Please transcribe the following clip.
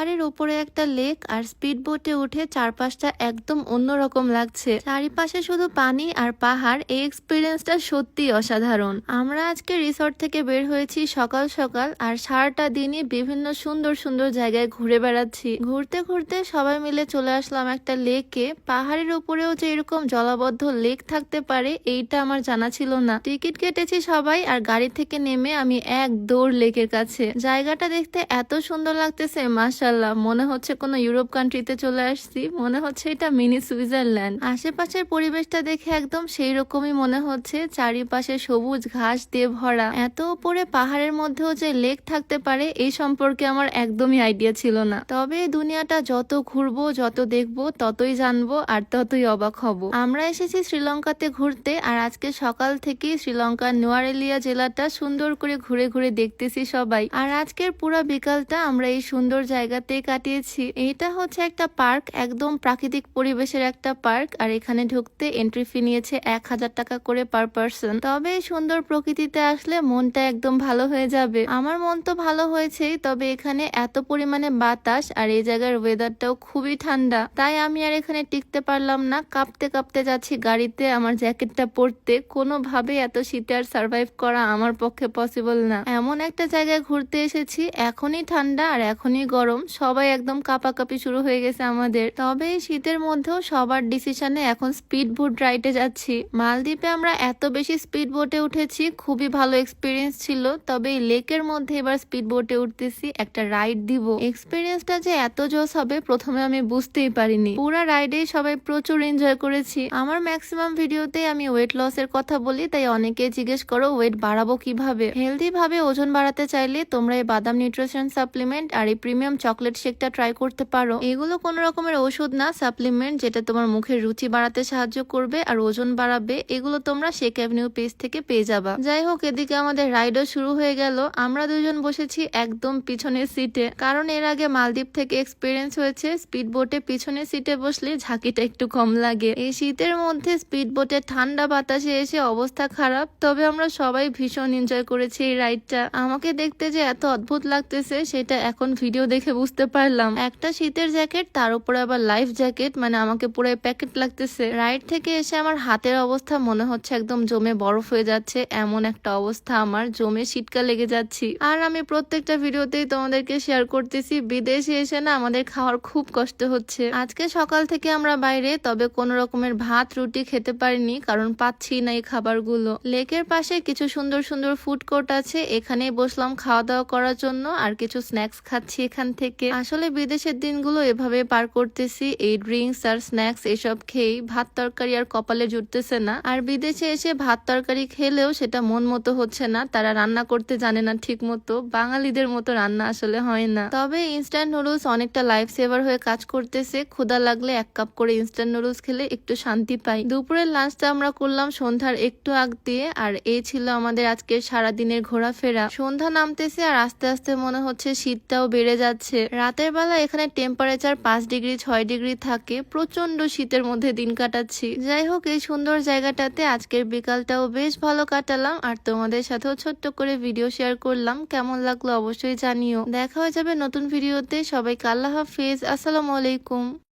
পাহাড়ের উপরে একটা লেক আর স্পিড বোটে উঠে চারপাশটা একদম অন্যরকম লাগছে। চারিপাশে শুধু পানি আর পাহাড়, এই এক্সপিরিয়েন্সটা সত্যি অসাধারণ। আমরা আজকে রিসর্ট থেকে বের হয়েছি সকাল সকাল আর সারাটা দিনই বিভিন্ন সুন্দর সুন্দর জায়গায় ঘুরে বেড়াচ্ছি। ঘুরতে ঘুরতে সবাই মিলে চলে আসলাম একটা লেকে। পাহাড়ের উপরেও যে এরকম জলাবদ্ধ লেক থাকতে পারে এইটা আমার জানা ছিল না। টিকিট কেটেছি সবাই আর গাড়ি থেকে নেমে আমি এক দৌড় লেকের কাছে। জায়গাটা দেখতে এত সুন্দর লাগতেছে, মাশাআল্লাহ, মনে হচ্ছে কোনো ইউরোপ কান্ট্রিতে চলে আসছি, মনে হচ্ছে এটা মিনি সুইজারল্যান্ড। আশেপাশের পরিবেশটা দেখে একদম সেই রকমই মনে হচ্ছে, চারিপাশে সবুজ ঘাস দিয়ে ভরা। এত উপরে পাহাড়ের মধ্যেও যে লেক থাকতে পারে এই সম্পর্কে আমার একদমই আইডিয়া ছিল না। তবে এই দুনিয়াটা যত ঘুরবো, যত দেখবো, ততই জানবো আর ততই অবাক হব। আমরা এসেছি শ্রীলঙ্কাতে ঘুরতে আর আজকে সকাল থেকেই শ্রীলঙ্কার নোয়ারেলিয়া জেলাটা সুন্দর করে ঘুরে ঘুরে দেখতেছি সবাই। আর আজকের পুরো বিকালটা আমরা এই সুন্দর জায়গাতে কাটিয়েছি। এটা হচ্ছে একটা পার্ক, একদম প্রাকৃতিক পরিবেশের একটা পার্ক। আর এখানে ঢুকতে এন্ট্রি ফি নিয়েছে 1000 টাকা করে পার পার্সন। তবে এই সুন্দর প্রকৃতিতে আসলে মনটা একদম ভালো হয়ে যাবে। আমার মন তো ভালো হয়েছেই, তবে এখানে এত পরিমাণে বাতাস আর এই জায়গার ওয়েদারটাও খুবই ঠান্ডা, তাই আমি আর এখানে টিকতে পারলাম না। কাঁপতে কাঁপতে যাচ্ছি গাড়িতে আমার জ্যাকেটটা পরতে। কোনোভাবে এত শীতে আর সার্ভাইভ করা আমার পক্ষে পসিবল না। এমন একটা জায়গায় ঘুরতে এসেছি, এখনই ঠান্ডা আর এখনই গরম, সবাই একদম কাঁপাকাঁপি শুরু হয়ে গেছে আমাদের। তবে এই শীতের মধ্যেও সবার ডিসিশনে এখন স্পিড বোট রাইডে যাচ্ছি। মালদ্বীপে আমরা এত বেশি স্পিড বোটে উঠেছি, খুবই ভালো এক্সপিরিয়েন্স ছিল। তবে এই লেকের মধ্যে এবার স্পিড বোটে উঠতেছি, একটা রাইড দিব। এক্সপিরিয়েন্সটা যে এত জোস হবে প্রথমে আমি বুঝতেই পারিনি। পুরা রাইডে সবাই প্রচুর এনজয় করেছি। আমার ম্যাক্সিমাম ভিডিওতে আমি ওয়েট লসের কথা বলি, তাই অনেকে জিজ্ঞেস করো ওয়েট বাড়াবো কিভাবে। হেলদি ভাবে ওজন বাড়াতে চাইলে তোমরা এই বাদাম নিউট্রিশন সাপ্লিমেন্ট আর এই প্রিমিয়াম চকলেট শেকটা ট্রাই করতে পারো। এগুলো কোন রকমের ওষুধ না, সাপ্লিমেন্ট, যেটা তোমার মুখের রুচি বাড়াতে সাহায্য করবে আর ওজন বাড়াবে। এগুলো তোমরা শেক অ্যাভিনিউ পেজ থেকে পেয়ে যাবা। যাই হোক, এদিকে আমাদের রাইডও শুরু হয়ে গেল। আমরা দুজন বসেছি একদম পিছনের সিটে, কারণ এর আগে মালদ্বীপ থেকে এক্সপিরিয়েন্স হয়েছে স্পিড বোটে পিছনের সিটে বসলে ঝাঁকিটা একটু কম লাগে। এই শীতের মধ্যে স্পিড বোটে ঠান্ডা বাতাসে এসে অবস্থা খারাপ, তবে আমরা সবাই ভীষণ এনজয় করেছি এই রাইডটা। আমাকে দেখতে যে এত অদ্ভুত লাগতেছে সেটা এখন ভিডিও দেখে বুঝতে পারলাম। একটা শীতের জ্যাকেট, তার উপরে আবার লাইফ জ্যাকেট, মানে আমাকে পুরো প্যাকেট লাগতেছে। রাইড থেকে এসে আমার হাতের অবস্থা মনে হচ্ছে একদম জমে বরফ হয়ে যাচ্ছে, এমন একটা অবস্থা, আমার জমে শীতকা লেগে যাচ্ছি। আর আমি প্রত্যেকটা ভিডিওতেই তোমাদেরকে শেয়ার করতেছি, বিদেশে এসে না আমাদের খাওয়ার খুব কষ্ট হচ্ছে। আজকে সকাল থেকে আমরা বাইরে, তবে কোন রকমের ভাত রুটি খেতে পারিনি, কারণ পাচ্ছি না এই খাবারগুলো। লেকের পাশে কিছু সুন্দর সুন্দর ফুড কোর্ট আছে, এখানে বসলাম খাওয়া দাওয়া করার জন্য আর কিছু স্ন্যাক্স খাচ্ছি এখান থেকে। আসলে বিদেশের দিনগুলো এভাবে পার করতেছি, এই ড্রিঙ্কস আর স্ন্যাক্স এসব খেয়েই। ভাত তরকারি আর কপালে জুটতেছে না। আর বিদেশে এসে ভাত তরকারি খেলেও সেটা মন মতো হচ্ছে না, তারা রান্না করতে জানে না ঠিক মতো, বাঙালিদের মতো রান্না আসলে হয় না। তবে ইনস্ট্যান্ট নুডলস অনেকটা লাইফ সেভার হয়ে কাজ করতেছে। ক্ষুধা লাগলে 1 কাপ করে ইনস্ট্যান্ট নুডলস খেলে একটু শান্তি পাই। দুপুরের লাঞ্চটা আমরা করলাম সন্ধ্যার একটু আগ দিয়ে, আর এই ছিল আমাদের আজকের সারাদিনের ঘোরাফেরা। সন্ধ্যা নামতেছে আর আস্তে আস্তে মনে হচ্ছে শীতটাও বেড়ে যাচ্ছে। রাতের বেলা এখানে টেম্পারেচার 5 ডিগ্রি 6 ডিগ্রি থাকে, প্রচন্ড শীতের মধ্যে দিন কাটাচ্ছি। যাই হোক, এই সুন্দর জায়গাটাতে আজকের বিকালটাও বেশ ভালো কাটালাম আর তোমাদের সাথেও ছোট্ট করে ভিডিও শেয়ার করলাম। কেমন লাগলো অবশ্যই জানিও। দেখা হয়ে যাবে নতুন ভিডিওতে। সবাইকে আল্লাহ হাফিজ, আসসালামু আলাইকুম।